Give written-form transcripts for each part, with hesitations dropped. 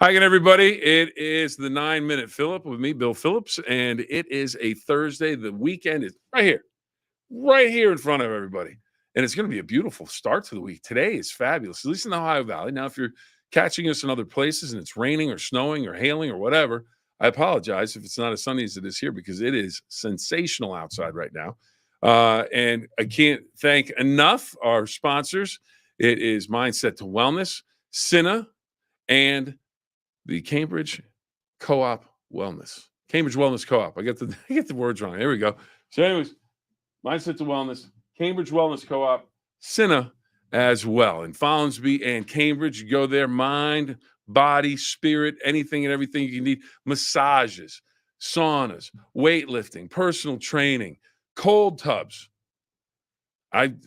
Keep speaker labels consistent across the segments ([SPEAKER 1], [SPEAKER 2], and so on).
[SPEAKER 1] Hi again, everybody. It is the 9 Minute Phillip with me, Bill Phillips, and it is a Thursday. The weekend is right here in front of everybody. And it's going to be a beautiful start to the week. Today is fabulous, at least in the Ohio Valley. Now, if you're catching us in other places and it's raining or snowing or hailing or whatever, I apologize if it's not as sunny as it is here because it is sensational outside right now. And I can't thank enough our sponsors. It is Mindset to Wellness, Cinna, and the Cambridge Co-op Wellness. Cambridge Wellness Co-op. I get the words wrong. There we go. So, anyways, Mindset to Wellness, Cambridge Wellness Co-op, Cinna as well. In Follinsby and Cambridge, you go there, mind, body, spirit, anything and everything you need. Massages, saunas, weightlifting, personal training, cold tubs. I've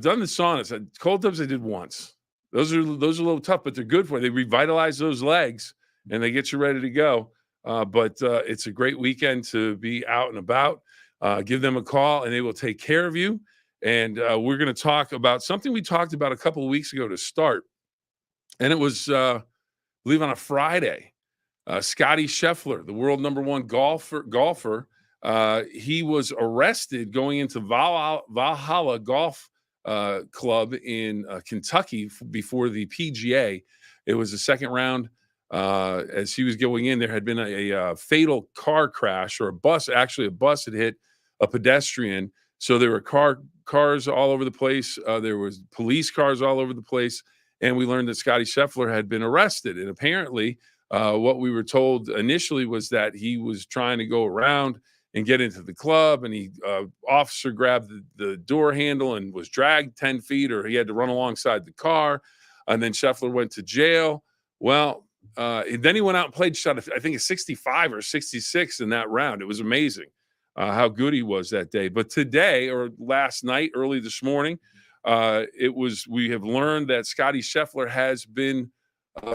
[SPEAKER 1] done the saunas. Cold tubs I did once. Those are a little tough, but they're good for you. They revitalize those legs and they get you ready to go. But it's a great weekend to be out and about. Give them a call and they will take care of you. And we're going to talk about something we talked about a couple of weeks ago to start. And it was, I believe, on a Friday. Scotty Scheffler, the world #1 golfer, he was arrested going into Valhalla Golf Club in Kentucky before the PGA. It was the second round. As he was going in, there had been a fatal car crash, or a bus had hit a pedestrian. So there were cars all over the place. There was police cars all over the place. And we learned that Scotty Scheffler had been arrested. And apparently what we were told initially was that he was trying to go around and get into the club, and he officer grabbed the door handle and was dragged 10 feet, or he had to run alongside the car. And then Scheffler went to jail. Well, then he went out and played, shot, I think, a 65 or 66 in that round. It was amazing how good he was that day. But today, or last night, early this morning, we have learned that Scotty Scheffler has been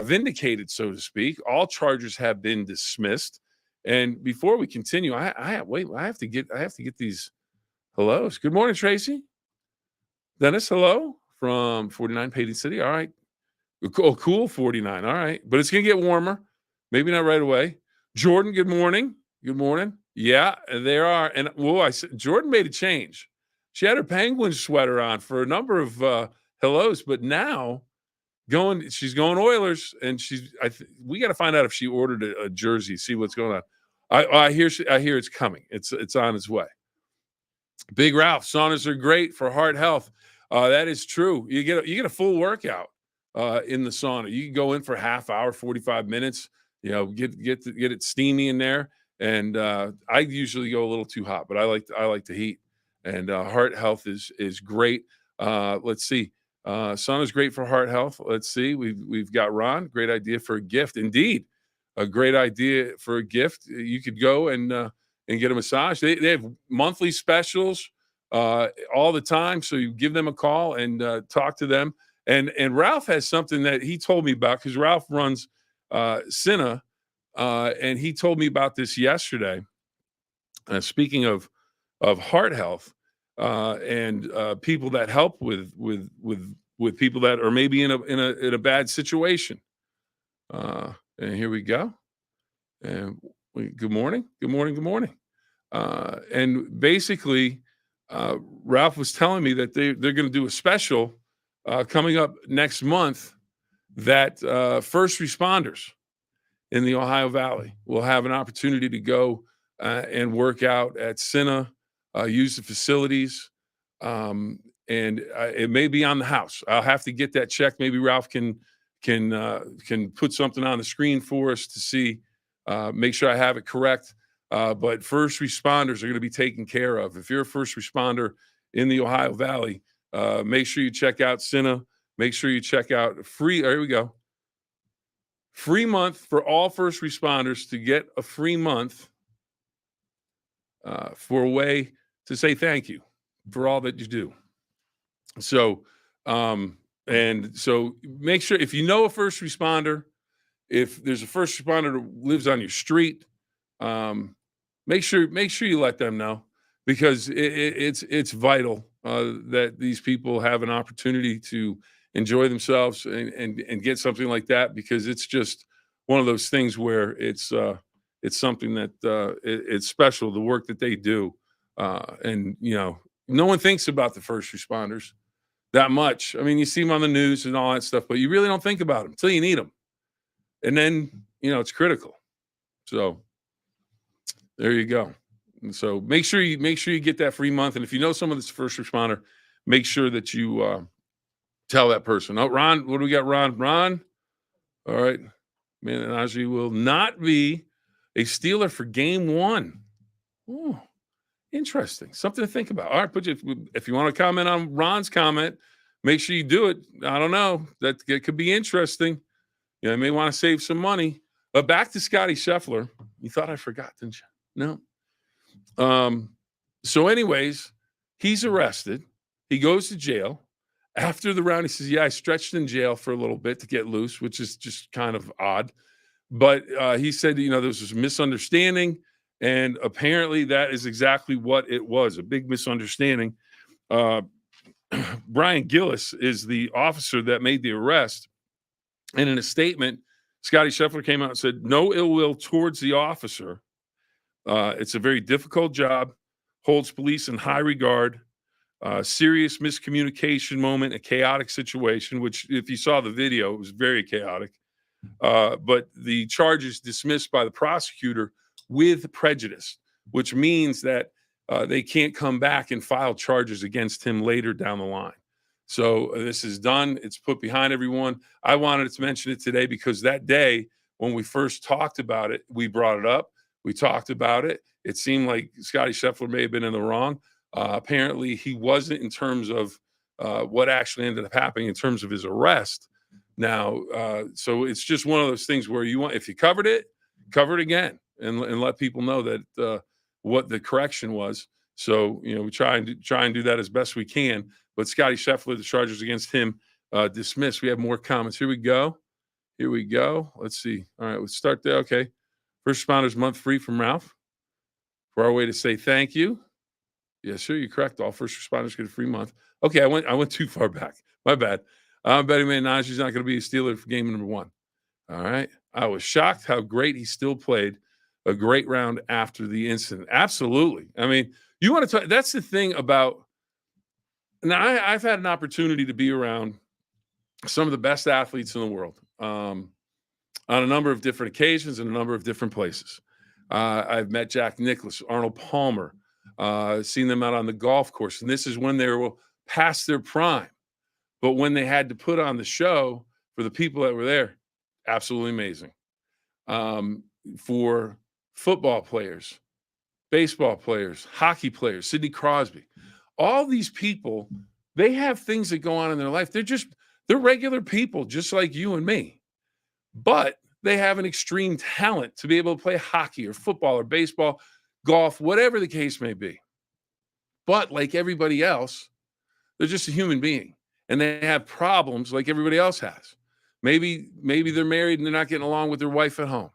[SPEAKER 1] vindicated, so to speak. All charges have been dismissed. And before we continue, I have to get these hellos. Good morning, Tracy. Dennis, hello from 49 Payton City. All right. Oh, cool, 49. All right. But it's going to get warmer. Maybe not right away. Jordan, good morning. Good morning. Yeah, there are. And Jordan made a change. She had her Penguins sweater on for a number of hellos, but now she's going Oilers, and we got to find out if she ordered a jersey, see what's going on. I hear it's coming. It's on its way. Big Ralph, saunas are great for heart health. That is true. You get a full workout in the sauna. You can go in for a half hour, 45 minutes. Get it steamy in there. And I usually go a little too hot, but I like the heat. And heart health is great. Let's see. Sauna is great for heart health. Let's see. We've got Ron. Great idea for a gift. Indeed, a great idea for a gift. You could go and get a massage. They have monthly specials all the time. So you give them a call and talk to them. And Ralph has something that he told me about, because Ralph runs Cinna, and he told me about this yesterday. Speaking of heart health and people that help with people that are maybe in a bad situation. And here we go. And good morning. And basically, Ralph was telling me that they're going to do a special coming up next month that first responders in the Ohio Valley will have an opportunity to go and work out at Cinna, use the facilities, and it may be on the house. I'll have to get that checked. Maybe Ralph can put something on the screen for us to see, make sure I have it correct. But first responders are going to be taken care of. If you're a first responder in the Ohio Valley, make sure you check out Cinna. Make sure you check out free. There we go. Free month for all first responders to get a free month for a way to say thank you for all that you do. So, and so make sure, if you know a first responder, if there's a first responder that lives on your street, make sure you let them know, because it's vital that these people have an opportunity to enjoy themselves and get something like that, because it's just one of those things where it's something that it's special, the work that they do. And no one thinks about the first responders that much. I mean, you see them on the news and all that stuff, but you really don't think about them until you need them. And then, it's critical. So there you go. And so make sure you get that free month. And if you know someone that's a first responder, make sure that you tell that person. Oh, Ron, what do we got, Ron? Ron, all right. Man, Najee will not be a Steeler for game one. Oh, interesting. Something to think about. All right, if you want to comment on Ron's comment, make sure you do it. I don't know. That could be interesting. You may want to save some money. But back to Scotty Scheffler. You thought I forgot, didn't you? No. So anyways, he's arrested. He goes to jail. After the round, he says, yeah, I stretched in jail for a little bit to get loose, which is just kind of odd. But he said, there was this misunderstanding. And apparently that is exactly what it was, a big misunderstanding. Brian Gillis is the officer that made the arrest. And in a statement, Scotty Scheffler came out and said, no ill will towards the officer. It's a very difficult job, holds police in high regard, serious miscommunication moment, a chaotic situation, which if you saw the video, it was very chaotic. But the charge is dismissed by the prosecutor with prejudice, which means that they can't come back and file charges against him later down the line. So this is done. It's put behind everyone. I wanted to mention it today because that day when we first talked about it, we brought it up. We talked about it. It seemed like Scotty Scheffler may have been in the wrong. Apparently, he wasn't in terms of what actually ended up happening in terms of his arrest. Now, so it's just one of those things where if you covered it, cover it again and let people know that what the correction was. So, we try and do that as best we can. But Scotty Scheffler, the charges against him dismissed. We have more comments. Here we go. Let's see. All right, let's start there. Okay. First Responders Month free from Ralph. For our way to say thank you. Yeah, sure, you're correct. All first responders get a free month. Okay, I went too far back. My bad. I'm betting Najee's not going to be a Steeler for game number one. All right. I was shocked how great he still played a great round after the incident. Absolutely. I mean, you want to talk. That's the thing about. Now, I've had an opportunity to be around some of the best athletes in the world on a number of different occasions in a number of different places. I've met Jack Nicklaus, Arnold Palmer, seen them out on the golf course. And this is when they were past their prime. But when they had to put on the show for the people that were there, absolutely amazing. For football players, baseball players, hockey players, Sidney Crosby, all these people, they have things that go on in their life. They're regular people, just like you and me. But they have an extreme talent to be able to play hockey or football or baseball, golf, whatever the case may be. But like everybody else, they're just a human being. And they have problems like everybody else has. Maybe they're married and they're not getting along with their wife at home.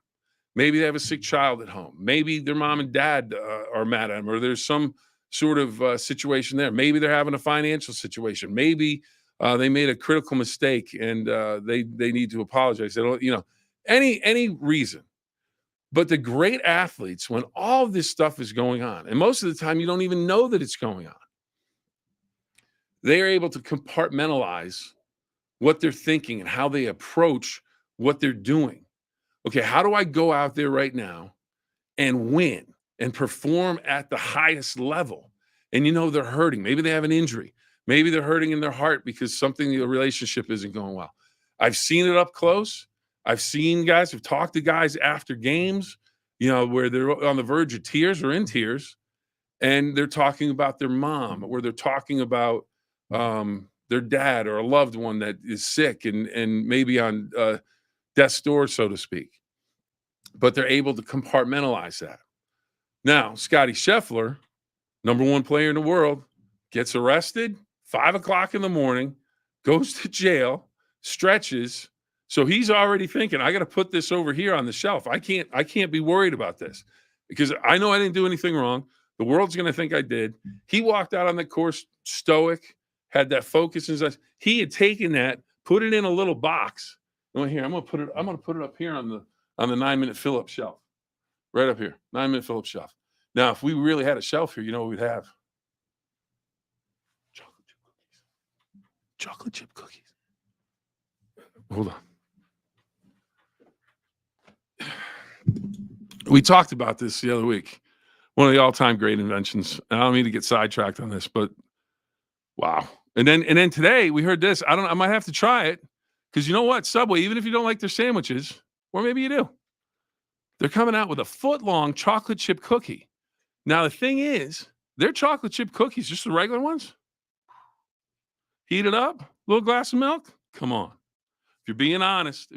[SPEAKER 1] Maybe they have a sick child at home. Maybe their mom and dad are mad at them, or there's some sort of situation there. Maybe they're having a financial situation. Maybe they made a critical mistake and they need to apologize. They don't, any reason. But the great athletes, when all of this stuff is going on, and most of the time you don't even know that it's going on, they are able to compartmentalize what they're thinking and how they approach what they're doing. Okay, how do I go out there right now and win and perform at the highest level? And they're hurting. Maybe they have an injury. Maybe they're hurting in their heart because something in the relationship isn't going well. I've seen it up close. I've seen guys, I've talked to guys after games, where they're on the verge of tears or in tears, and they're talking about their mom, or they're talking about their dad or a loved one that is sick and maybe on death's door, so to speak. But they're able to compartmentalize that. Now, Scotty Scheffler, number one player in the world, gets arrested 5 o'clock in the morning, goes to jail, stretches. So he's already thinking, I got to put this over here on the shelf. I can't be worried about this because I know I didn't do anything wrong. The world's going to think I did. He walked out on the course stoic, had that focus in his eyes. He had taken that, put it in a little box. Here, I'm going to put it up here on on the 9-minute Phill-up shelf. Right up here. 9-minute Phill-up shelf. Now, if we really had a shelf here, you know what we'd have? Chocolate chip cookies. Chocolate chip cookies. Hold on. We talked about this the other week. One of the all-time great inventions. And I don't mean to get sidetracked on this, but wow. And then today we heard this. I might have to try it because you know what? Subway, even if you don't like their sandwiches, or maybe you do, they're coming out with a foot-long chocolate chip cookie. Now the thing is, their chocolate chip cookies, just the regular ones, heat it up, little glass of milk. Come on. If you're being honest,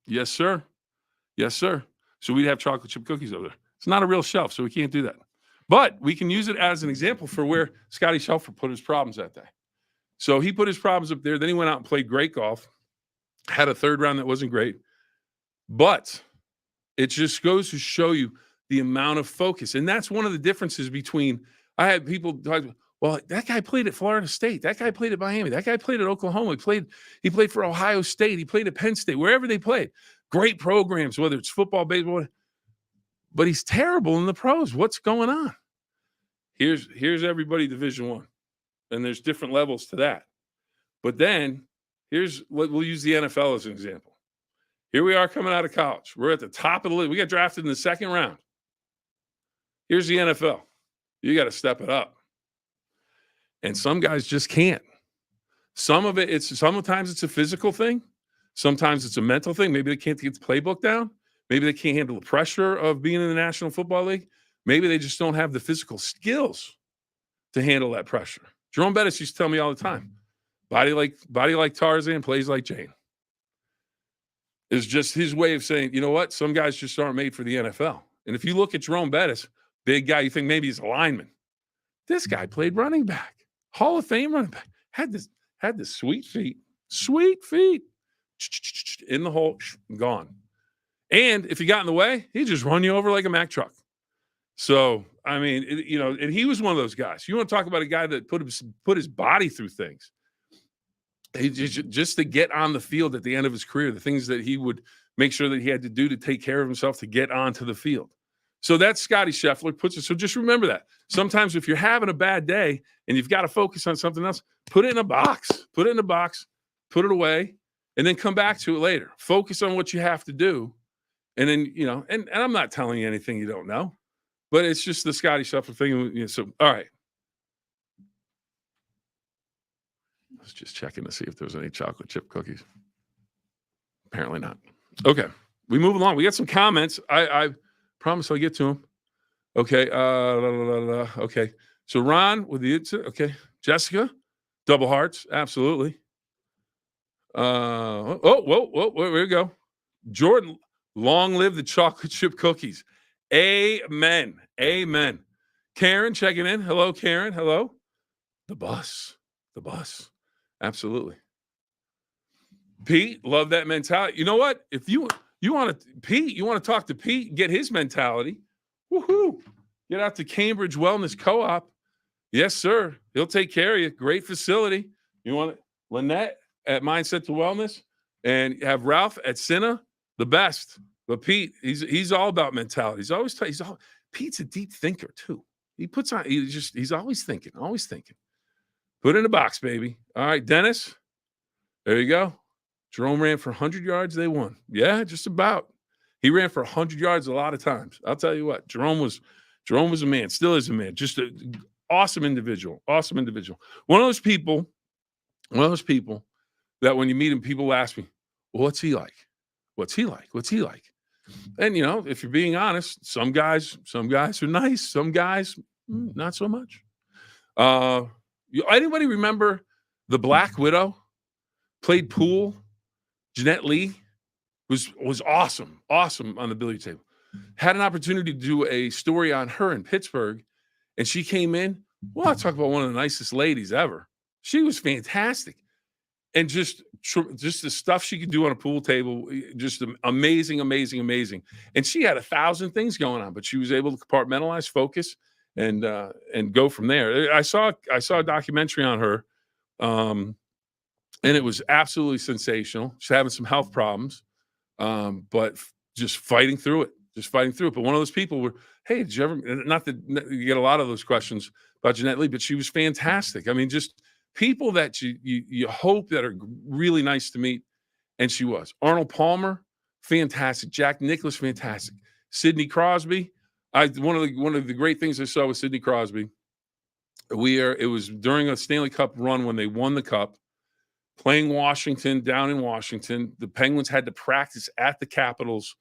[SPEAKER 1] yes, sir. Yes, sir. So we'd have chocolate chip cookies over there. It's not a real shelf, so we can't do that. But we can use it as an example for where Scotty Scheffler put his problems that day. So he put his problems up there. Then he went out and played great golf. Had a third round that wasn't great. But it just goes to show you the amount of focus. And that's one of the differences between, I had people talk, well, that guy played at Florida State. That guy played at Miami. That guy played at Oklahoma. He played for Ohio State. He played at Penn State, wherever they played. Great programs, whether it's football, baseball. But he's terrible in the pros. What's going on? Here's everybody Division I. And there's different levels to that. But then here's what we'll use the NFL as an example. Here we are coming out of college. We're at the top of the league. We got drafted in the second round. Here's the NFL. You got to step it up. And some guys just can't. Sometimes it's a physical thing. Sometimes it's a mental thing. Maybe they can't get the playbook down. Maybe they can't handle the pressure of being in the National Football League. Maybe they just don't have the physical skills to handle that pressure. Jerome Bettis used to tell me all the time, body like Tarzan, plays like Jane. It's just his way of saying, you know what? Some guys just aren't made for the NFL. And if you look at Jerome Bettis, big guy, you think maybe he's a lineman. This guy played running back, Hall of Fame running back, had the sweet feet, in the hole, gone. And if he got in the way, he'd just run you over like a Mack truck. So, I mean, and he was one of those guys. You want to talk about a guy that put his body through things. He just to get on the field at the end of his career, the things that he would make sure that he had to do to take care of himself to get onto the field. So that's Scotty Scheffler puts it. So just remember that. Sometimes if you're having a bad day and you've got to focus on something else, put it in a box, put it away, and then come back to it later. Focus on what you have to do. And then, and I'm not telling you anything you don't know, but it's just the Scotty Scheffler thing. So, all right. I was just checking to see if there's any chocolate chip cookies. Apparently not. Okay. We move along. We got some comments. I promise I'll get to them. Okay. Okay. So Ron with the, okay. Jessica, double hearts. Absolutely. Whoa. There we go. Jordan, long live the chocolate chip cookies. Amen. Karen checking in. Hello, Karen. Hello. The bus. Absolutely. Pete, love that mentality. You know what? If you want to talk to Pete, get his mentality. Woohoo. Get out to Cambridge Wellness Co-op. Yes, sir. He'll take care of you. Great facility. You want Lynette at Mindset to Wellness and have Ralph at Cinna, the best. But Pete, he's all about mentality. Pete's a deep thinker too. He's always thinking. Put it in a box, baby. All right, Dennis. There you go. Jerome ran for 100 yards. They won. Yeah, just about. He ran for 100 yards a lot of times. I'll tell you what. Jerome was a man. Still is a man. Just an awesome individual. Awesome individual. One of those people that when you meet him, people ask me, well, what's he like? And, if you're being honest, some guys are nice. Some guys, not so much. Anybody remember the Black Widow? Played pool. Jeanette Lee was awesome on the billiard table. Had an opportunity to do a story on her in Pittsburgh, and she came in. Well, I talk about one of the nicest ladies ever. She was fantastic, and just the stuff she could do on a pool table, just amazing. And she had 1,000 things going on, but she was able to compartmentalize, focus, and go from there. I saw a documentary on her. and it was absolutely sensational. She's having some health problems, but just fighting through it. But one of those people were, hey, did you ever? Not that you get a lot of those questions about Jeanette Lee, but she was fantastic. I mean, just people that you hope that are really nice to meet, and she was. Arnold Palmer, fantastic. Jack Nicklaus, fantastic. Sidney Crosby. One of the great things I saw with Sidney Crosby. It was during a Stanley Cup run when they won the cup, playing Washington down in Washington. The Penguins had to practice at the Capitals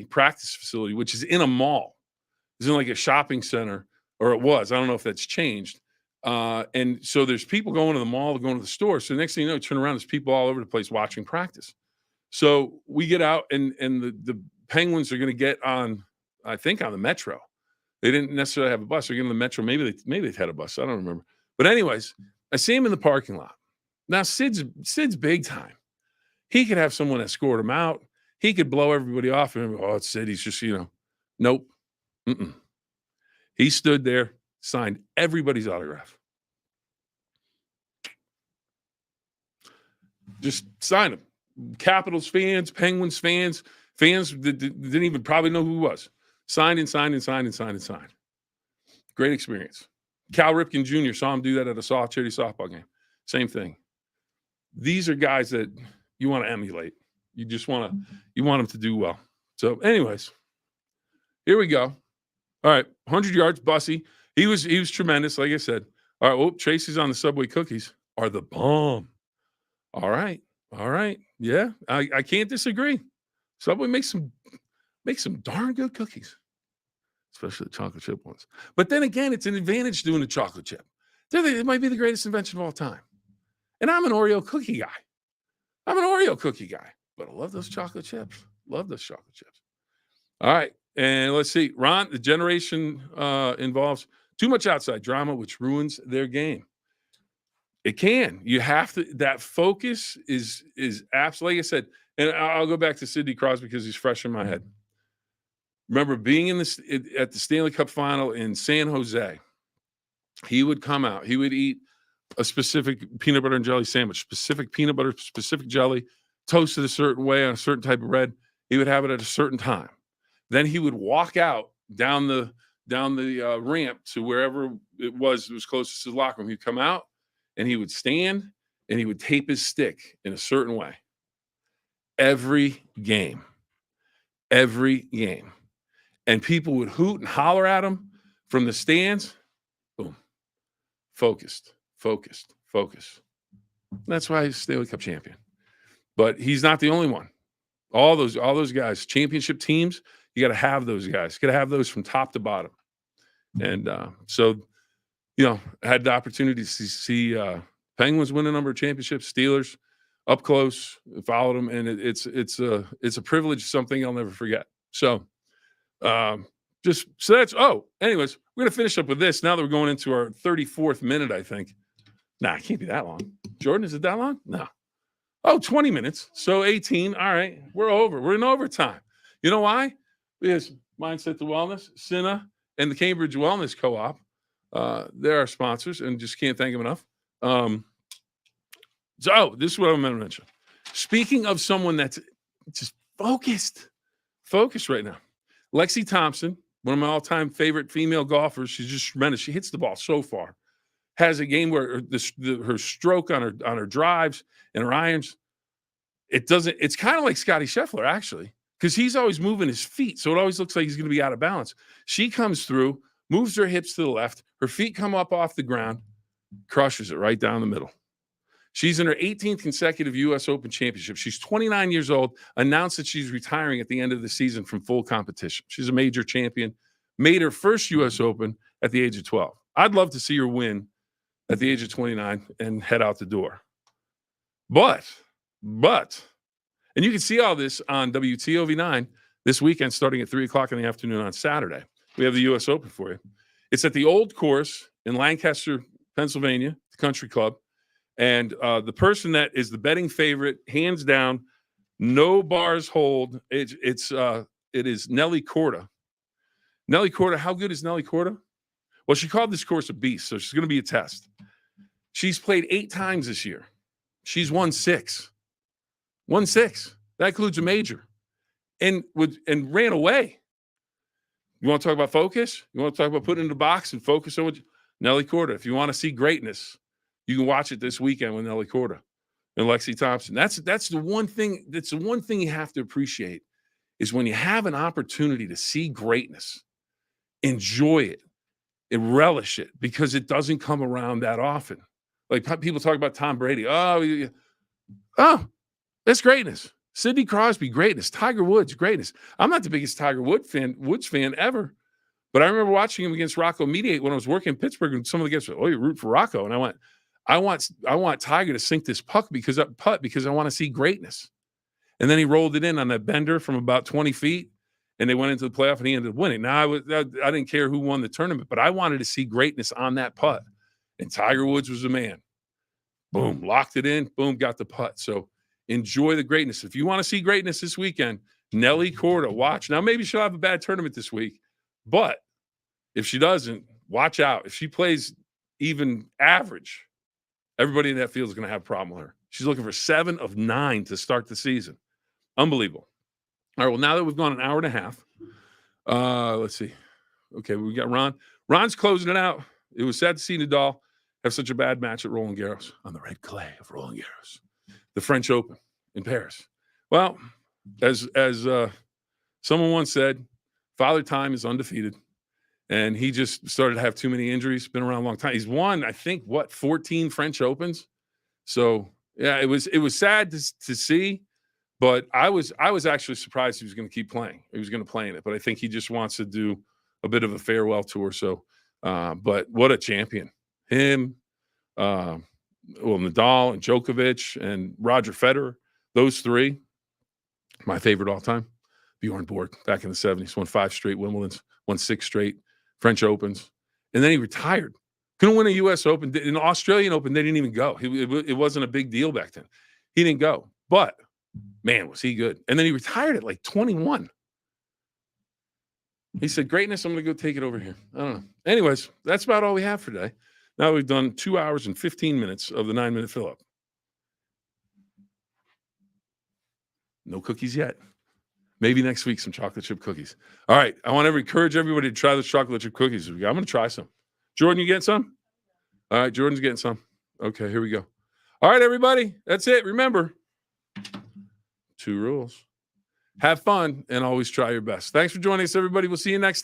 [SPEAKER 1] practice facility, which is in a mall. It's in like a shopping center, or it was. I don't know if that's changed. And so there's people going to the mall, going to the store. So the next thing you know, you turn around, there's people all over the place watching practice. So we get out, and the Penguins are going to get on, I think, on the Metro. They didn't necessarily have a bus. They're getting on the Metro. Maybe they had a bus. I don't remember. But anyways, I see him in the parking lot. Now Sid's big time. He could have someone escort him out. He could blow everybody off. And it's Sid. He's just, nope. Mm-mm. He stood there, signed everybody's autograph. Just sign them. Capitals fans, Penguins fans that didn't even probably know who he was. Signed and signed and signed and signed and signed. Great experience. Cal Ripken Jr. saw him do that at a charity softball game. Same thing. These are guys that you want to emulate. You just want them to do well. So, anyways, here we go. All right, 100 yards, Bussy. He was tremendous, like I said. All right, Tracy's on the Subway cookies are the bomb. All right. Yeah, I can't disagree. Subway makes some darn good cookies, especially the chocolate chip ones. But then again, it's an advantage doing the chocolate chip. It might be the greatest invention of all time. And I'm an Oreo cookie guy. But I love those chocolate chips. All right. And let's see. Ron, the generation involves too much outside drama, which ruins their game. It can. You have to. That focus is absolutely, like I said, and I'll go back to Sidney Crosby because he's fresh in my head. Remember being at the Stanley Cup final in San Jose. He would come out. He would eat a specific peanut butter and jelly sandwich, specific peanut butter, specific jelly, toasted a certain way on a certain type of bread. He would have it at a certain time. Then he would walk out down the ramp to wherever it was closest to the locker room. He'd come out and he would stand and he would tape his stick in a certain way. Every game. And people would hoot and holler at him from the stands. Boom. Focused. That's why he's Stanley Cup champion. But he's not the only one. All those guys, championship teams, you got to have those guys. You got to have those from top to bottom. And so, I had the opportunity to see Penguins win a number of championships, Steelers up close, followed them, and it's a privilege, something I'll never forget. So, anyways, we're gonna finish up with this now that we're going into our 34th minute. I think. Nah, it can't be that long. Jordan, is it that long? No. 20 minutes. So 18. All right, we're over. We're in overtime. You know why? Because Mindset to Wellness, Cinna, and the Cambridge Wellness Co-op. They're our sponsors, and just can't thank them enough. This is what I'm going to mention. Speaking of someone that's just focused right now, Lexi Thompson, one of my all-time favorite female golfers. She's just tremendous. She hits the ball so far. Has a game where her stroke on her drives and her irons, it's kind of like Scotty Scheffler, actually, because he's always moving his feet. So it always looks like he's going to be out of balance. She comes through, moves her hips to the left. Her feet come up off the ground, crushes it right down the middle. She's in her 18th consecutive U.S. Open championship. She's 29 years old, announced that she's retiring at the end of the season from full competition. She's a major champion, made her first U.S. Open at the age of 12. I'd love to see her win at the age of 29 and head out the door. But, and you can see all this on WTOV9 this weekend starting at 3 o'clock in the afternoon on Saturday. We have the U.S. Open for you. It's at the Old Course in Lancaster, Pennsylvania, the country club. And the person that is the betting favorite, hands down, no bars hold. It is Nelly Korda. Nelly Korda, how good is Nelly Korda? Well, she called this course a beast, so she's going to be a test. She's played 8 times this year. She's won 6. Won 6. That includes a major. And ran away. You want to talk about focus? You want to talk about putting in the box and focus on what Nelly Korda. If you want to see greatness, you can watch it this weekend with Nelly Korda and Lexi Thompson. That's the one thing. That's the one thing you have to appreciate is when you have an opportunity to see greatness, enjoy it and relish it because it doesn't come around that often. Like people talk about Tom Brady. Oh, that's greatness. Sidney Crosby, greatness. Tiger Woods, greatness. I'm not the biggest Tiger Woods fan ever, but I remember watching him against Rocco Mediate when I was working in Pittsburgh, and some of the guys were, "Oh, you root for Rocco?" And I went, "I want Tiger to sink this putt because I want to see greatness." And then he rolled it in on that bender from about 20 feet, and they went into the playoff, and he ended up winning. Now I didn't care who won the tournament, but I wanted to see greatness on that putt, and Tiger Woods was the man. Boom, locked it in. Boom, got the putt. So enjoy the greatness. If you want to see greatness this weekend, Nelly Korda, watch. Now, maybe she'll have a bad tournament this week, but if she doesn't, watch out. If she plays even average, everybody in that field is going to have a problem with her. She's looking for 7 of 9 to start the season. Unbelievable. All right, well, now that we've gone an hour and a half, let's see. Okay, we got Ron. Ron's closing it out. It was sad to see Nadal have such a bad match at Roland Garros on the red clay of Roland Garros. The French Open in Paris. Well, as someone once said, Father Time is undefeated, and he just started to have too many injuries. Been around a long time. He's won, I think, 14 French Opens. So yeah, it was sad to see, but I was actually surprised he was going to keep playing. He was going to play in it, but I think he just wants to do a bit of a farewell tour. So, but what a champion! Him. Nadal and Djokovic and Roger Federer, those 3, my favorite all time. Bjorn Borg back in the 70s, won 5 straight Wimbledons, won 6 straight French Opens, and then he retired. Couldn't win a U.S. Open. In the Australian Open, they didn't even go. It wasn't a big deal back then. He didn't go, but man, was he good. And then he retired at like 21. He said, greatness, I'm going to go take it over here. I don't know. Anyways, that's about all we have for today. Now we've done 2 hours and 15 minutes of the 9-minute fill-up. No cookies yet. Maybe next week, some chocolate chip cookies. All right. I want to encourage everybody to try those chocolate chip cookies. I'm going to try some. Jordan, you getting some? All right. Jordan's getting some. Okay, here we go. All right, everybody. That's it. Remember, 2 rules. Have fun and always try your best. Thanks for joining us, everybody. We'll see you next time.